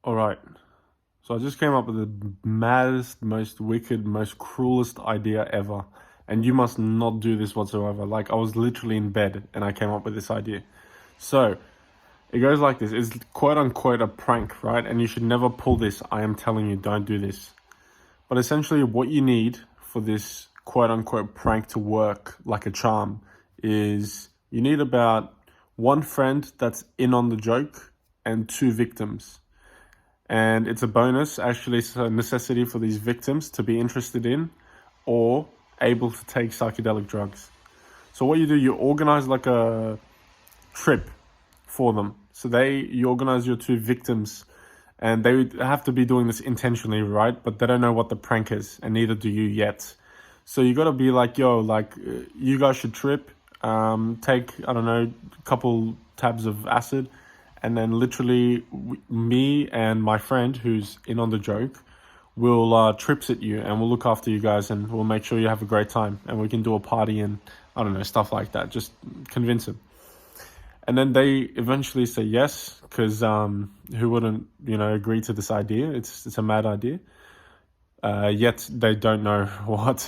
All right. So I just came up with the maddest, most wicked, most cruelest idea ever. And you must not do this whatsoever. Like, I was literally in bed and I came up with this idea. So it goes like this. It's quote unquote a prank, right? And you should never pull this. I am telling you, don't do this. But essentially, what you need for this quote unquote prank to work like a charm is you need about one friend that's in on the joke and two victims. And it's a bonus, actually, it's a necessity for these victims to be interested in or able to take psychedelic drugs. So what you do, you organize like a trip for them. So you organize your two victims, and they would have to be doing this intentionally, right? But they don't know what the prank is, and neither do you yet. So you gotta be like, yo, like, you guys should trip, take, I don't know, a couple tabs of acid, and then literally me and my friend who's in on the joke will trips at you, and we'll look after you guys, and we'll make sure you have a great time, and we can do a party and I don't know, stuff like that. Just convince him. And then they eventually say yes, because who wouldn't, agree to this idea? It's a mad idea. Yet they don't know what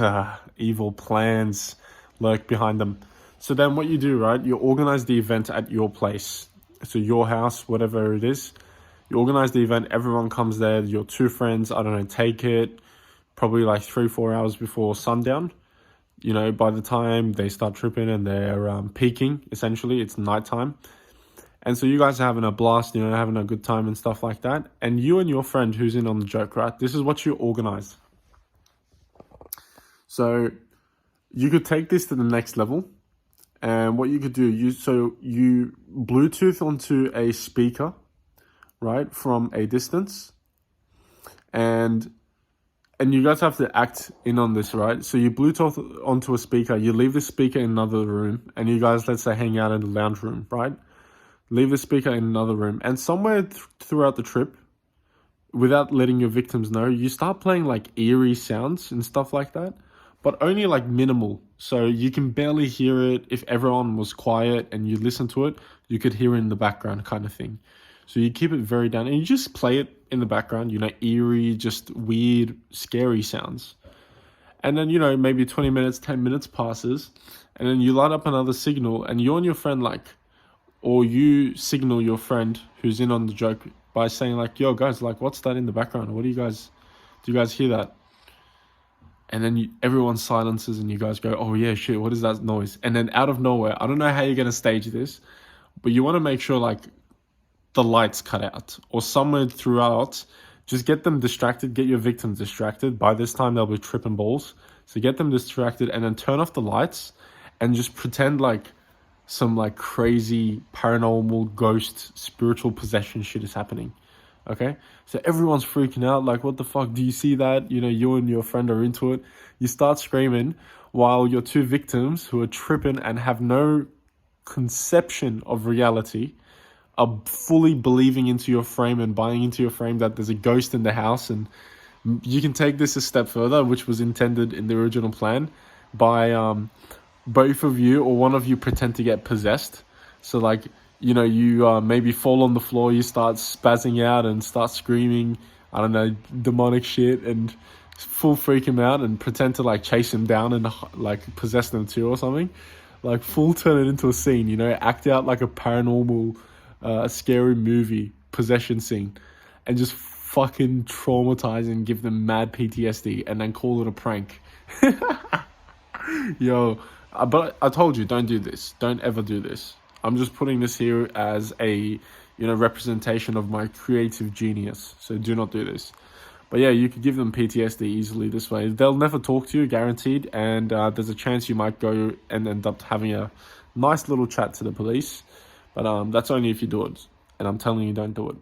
evil plans lurk behind them. So then what you do, right? You organize the event at your place. So your house, whatever it is. You organize the event, everyone comes there, your two friends, I don't know, take it probably like 3-4 hours before sundown. By the time they start tripping and they're peaking, essentially, it's nighttime. And so you guys are having a blast, having a good time and stuff like that. And you and your friend who's in on the joke, right? This is what you organize. So you could take this to the next level. And what you could do, you Bluetooth onto a speaker, right, from a distance. And you guys have to act in on this, right? So you Bluetooth onto a speaker, you leave the speaker in another room, and you guys, let's say, hang out in the lounge room, right? Leave the speaker in another room. And somewhere throughout the trip, without letting your victims know, you start playing like eerie sounds and stuff like that, but only like minimal. So you can barely hear it. If everyone was quiet and you listen to it, you could hear it in the background kind of thing. So you keep it very down and you just play it in the background, eerie, just weird, scary sounds. And then, maybe 20 minutes, 10 minutes passes, and then you light up another signal and you and your friend or you signal your friend who's in on the joke by saying like, yo guys, like, what's that in the background? Do you guys hear that? And then everyone silences and you guys go, oh yeah, shit, what is that noise? And then out of nowhere, I don't know how you're going to stage this, but you want to make sure like the lights cut out or somewhere throughout, just get them distracted, get your victims distracted. By this time, they'll be tripping balls. So get them distracted and then turn off the lights and just pretend like some like crazy paranormal ghost spiritual possession shit is happening. Okay, so everyone's freaking out, like, what the fuck, do you see that? You and your friend are into it. You start screaming while your two victims who are tripping and have no conception of reality are fully believing into your frame and buying into your frame that there's a ghost in the house. And you can take this a step further, which was intended in the original plan, by both of you or one of you pretend to get possessed. So like, you maybe fall on the floor, you start spazzing out and start screaming, I don't know, demonic shit, and full freak him out and pretend to like chase him down and like possess them too or something. Like full turn it into a scene, act out like a paranormal, scary movie possession scene, and just fucking traumatize and give them mad PTSD and then call it a prank. Yo, but I told you, don't do this. Don't ever do this. I'm just putting this here as a, representation of my creative genius. So do not do this. But yeah, you could give them PTSD easily this way. They'll never talk to you, guaranteed. And there's a chance you might go and end up having a nice little chat to the police. But that's only if you do it. And I'm telling you, don't do it.